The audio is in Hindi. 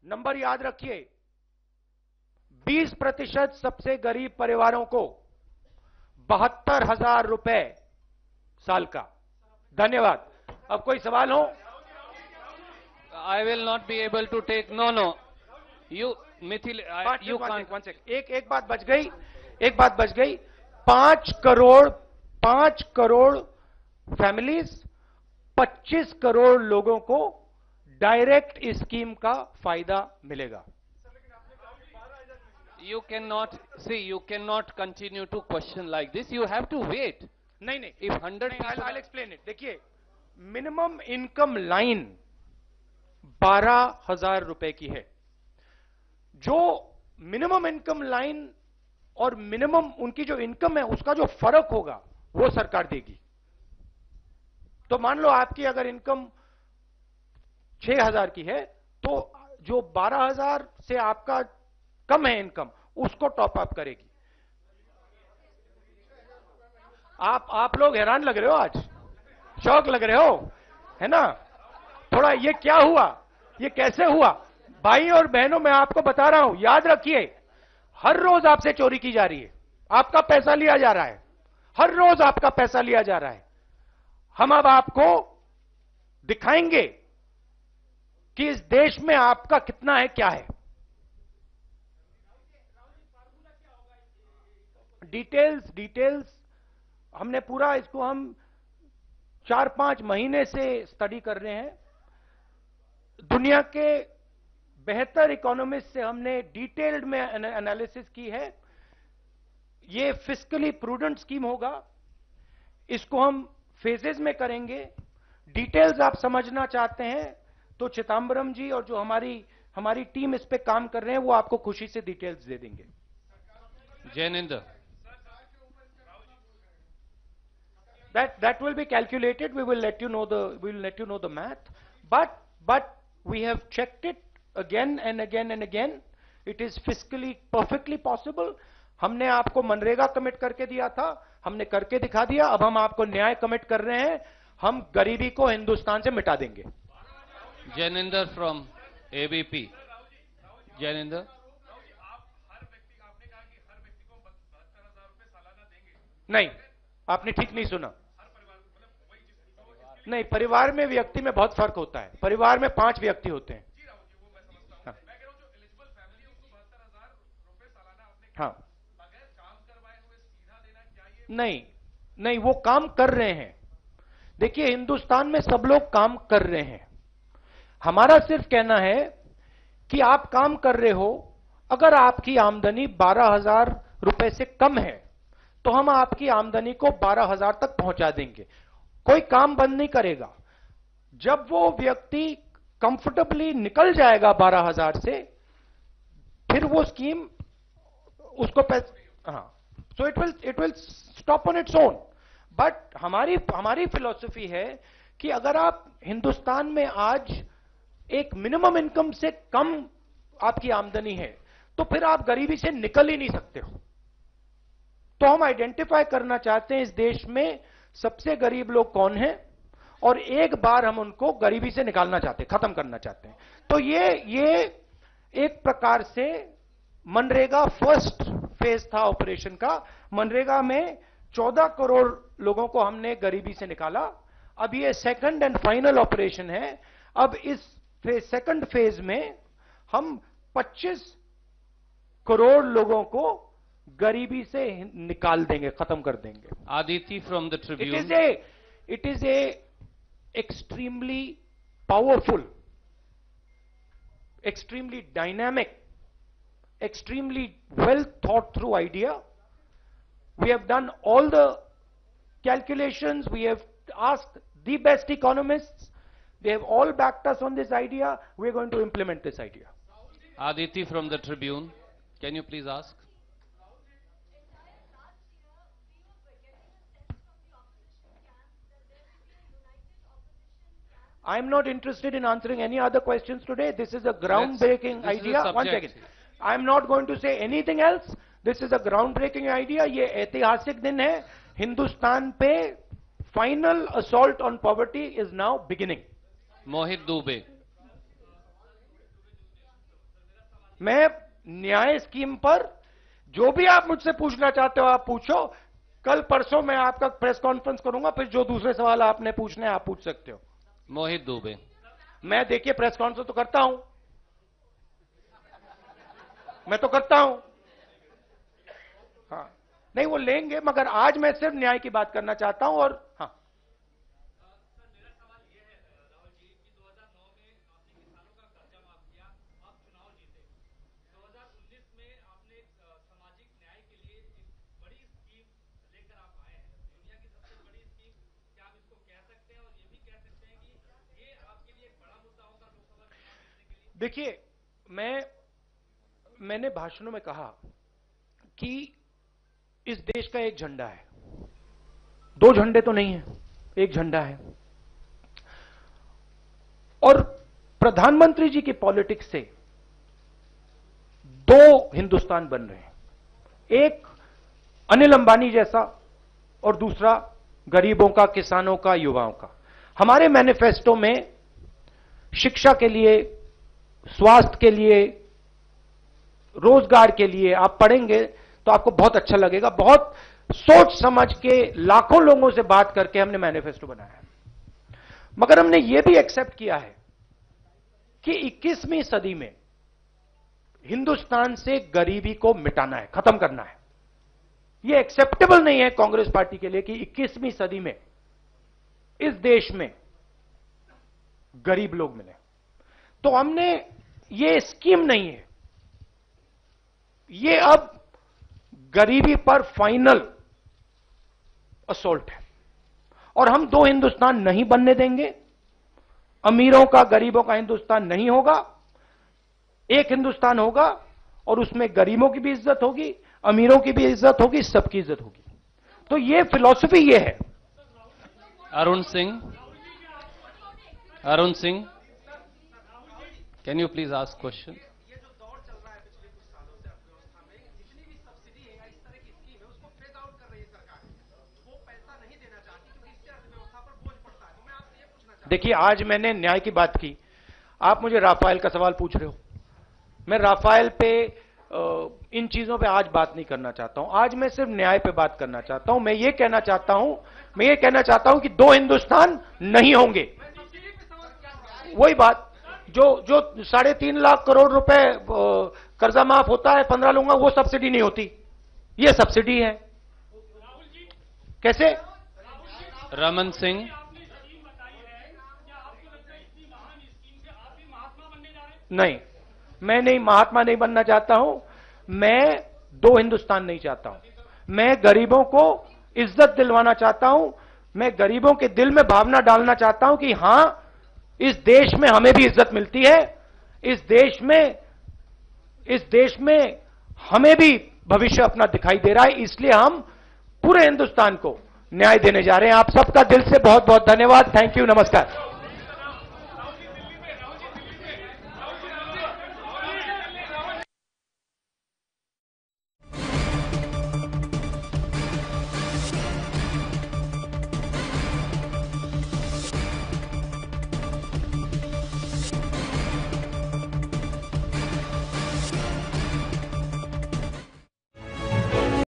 नंबर याद रखिए, 20% सबसे गरीब परिवारों को 72,000 रुपए साल का। धन्यवाद। अब कोई सवाल हो? I will not be able to take. No, no. You, Mithil, you can't. One second. एक बात बच गई, एक बात बच गई। 5 करोड़ फैमिलीज, 25 करोड़ लोगों को डायरेक्ट इस स्कीम का फायदा मिलेगा। You cannot see. You cannot continue to question like this. You have to wait. नहीं, If 100 people, I'll explain it. देखिए, मिनिमम इनकम लाइन 12,000 रुपए की है। जो मिनिमम इनकम लाइन और मिनिमम उनकी जो इनकम है उसका जो फर्क होगा वो सरकार देगी। तो मान लो आपकी अगर इनकम 6,000 की है तो जो 12,000 से आपका कम है इनकम, उसको टॉप अप करेगी। आप लोग हैरान लग रहे हो, आज शौक लग रहे हो, है ना? थोड़ा ये क्या हुआ, ये कैसे हुआ? भाई और बहनों, मैं आपको बता रहा हूं, याद रखिए, हर रोज आपसे चोरी की जा रही है, आपका पैसा लिया जा रहा है, हर रोज आपका पैसा लिया जा रहा है। हम अब आपको दिखाएंगे कि इस देश में आपका कितना है, क्या है। डिटेल्स हमने पूरा इसको हम 4-5 महीने से स्टडी कर रहे हैं। दुनिया के बेहतर इकोनॉमिस्ट से हमने डिटेल्ड में एनालिसिस की है। ये फिस्कली प्रूडेंट स्कीम होगा, इसको हम फेजेस में करेंगे। डिटेल्स आप समझना चाहते हैं तो चिदम्बरम जी और जो हमारी टीम इस पे काम कर रहे हैं वो आपको खुशी से डिटेल्स दे देंगे। Jainendra. That will be calculated. We will let you know the math. But we have checked it again and again and again. It is fiscally perfectly possible. हमने आपको मनरेगा कमिट करके दिया था, हमने करके दिखा दिया। अब हम आपको न्याय कमिट कर रहे हैं, हम गरीबी को हिंदुस्तान से मिटा देंगे। Jainendra from ABP. Jainendra. नहीं, आपने ठीक नहीं सुना। नहीं, परिवार में व्यक्ति में बहुत फर्क होता है। परिवार में 5 व्यक्ति होते हैं। हाँ, नहीं, वो काम कर रहे हैं। देखिए, हिंदुस्तान में सब लोग काम कर रहे हैं। हमारा सिर्फ कहना है कि आप काम कर रहे हो, अगर आपकी आमदनी 12,000 रुपए से कम है तो हम आपकी आमदनी को 12,000 तक पहुंचा देंगे। कोई काम बंद नहीं करेगा। जब वो व्यक्ति कंफर्टेबली निकल जाएगा 12,000 से, फिर वो स्कीम उसको हाँ, so it will stop on its own. But हमारी फिलॉसफी है कि अगर आप हिंदुस्तान में आज एक मिनिमम इनकम से कम आपकी आमदनी है तो फिर आप गरीबी से निकल ही नहीं सकते हो। तो हम आइडेंटिफाई करना चाहते हैं इस देश में सबसे गरीब लोग कौन हैं और एक बार हम उनको गरीबी से निकालना चाहते हैं, खत्म करना चाहते हैं। तो ये एक प्रकार से मनरेगा फर्स्ट फेज था ऑपरेशन का। मनरेगा में 14 करोड़ लोगों को हमने गरीबी से निकाला। अब ये सेकंड एंड फाइनल ऑपरेशन है। अब इस सेकंड फेज में हम 25 करोड़ लोगों को गरीबी से निकाल देंगे, खत्म कर देंगे। Aditi from the Tribune. It is a extremely powerful, extremely dynamic, extremely well thought through idea. We have done all the calculations. We have asked the best economists. They have all backed us on this idea. We are going to implement this idea. Aditi from the Tribune. Can you please ask? I'm not interested in answering any other questions today. This is a groundbreaking idea. One second. I'm not going to say anything else. This is a groundbreaking idea. ये ऐतिहासिक दिन है। हिंदुस्तान पे final assault on poverty is now beginning. Mohit Dubey. मैं न्याय स्कीम पर जो भी आप मुझसे पूछना चाहते हो आप पूछो। कल परसों मैं आपका प्रेस कॉन्फ्रेंस करूंगा, फिर जो दूसरे सवाल आपने पूछने आप पूछ सकते हो। मोहित दुबे। मैं देखिए प्रेस कॉन्फ्रेंस तो करता हूं, मैं तो करता हूं। हाँ, नहीं वो लेंगे, मगर आज मैं सिर्फ न्याय की बात करना चाहता हूं। और हाँ, देखिए मैंने भाषणों में कहा कि इस देश का एक झंडा है, दो झंडे तो नहीं है, एक झंडा है। और प्रधानमंत्री जी की पॉलिटिक्स से दो हिंदुस्तान बन रहे हैं, एक अनिल अंबानी जैसा और दूसरा गरीबों का, किसानों का, युवाओं का। हमारे मैनिफेस्टो में शिक्षा के लिए, स्वास्थ्य के लिए, रोजगार के लिए आप पढ़ेंगे तो आपको बहुत अच्छा लगेगा। बहुत सोच समझ के लाखों लोगों से बात करके हमने मैनिफेस्टो बनाया है। मगर हमने यह भी एक्सेप्ट किया है कि 21वीं सदी में हिंदुस्तान से गरीबी को मिटाना है, खत्म करना है। यह एक्सेप्टेबल नहीं है कांग्रेस पार्टी के लिए कि 21वीं सदी में इस देश में गरीब लोग मिले। तो हमने, ये स्कीम नहीं है, ये अब गरीबी पर फाइनल असोल्ट है। और हम दो हिंदुस्तान नहीं बनने देंगे। अमीरों का, गरीबों का हिंदुस्तान नहीं होगा। एक हिंदुस्तान होगा और उसमें गरीबों की भी इज्जत होगी, अमीरों की भी इज्जत होगी, सबकी इज्जत होगी। तो ये फिलॉसफी ये है। Arun Singh, can you please ask question? ये जो दौर चल रहा है पिछले कुछ सालों से अर्थव्यवस्था में, जितनी भी सब्सिडी है या इस तरह की स्कीम है उसको फेज आउट कर रही है सरकार। वो पैसा नहीं देना चाहती क्योंकि इससे अर्थव्यवस्था पर बोझ पड़ता है। तो मैं आपसे ये पूछना चाहता हूं, देखिए आज मैंने न्याय की बात की, आप मुझे राफेल का सवाल पूछ रहे हो। मैं राफेल पे इन चीजों पे आज बात नहीं करना चाहता हूं। आज मैं सिर्फ न्याय पे बात करना चाहता हूं। मैं ये कहना चाहता हूं कि दो हिंदुस्तान नहीं होंगे। वही बात जो 3.5 लाख करोड़ रुपए कर्जा माफ होता है, 15 लूंगा, वो सब्सिडी नहीं होती, ये सब्सिडी है। कैसे? रमन सिंह। नहीं, मैं नहीं, महात्मा नहीं बनना चाहता हूं। मैं दो हिंदुस्तान नहीं चाहता हूं। मैं गरीबों को इज्जत दिलवाना चाहता हूं। मैं गरीबों के दिल में भावना डालना चाहता हूं कि हां, इस देश में हमें भी इज्जत मिलती है। इस देश में हमें भी भविष्य अपना दिखाई दे रहा है। इसलिए हम पूरे हिंदुस्तान को न्याय देने जा रहे हैं। आप सबका दिल से बहुत बहुत धन्यवाद। थैंक यू, नमस्कार।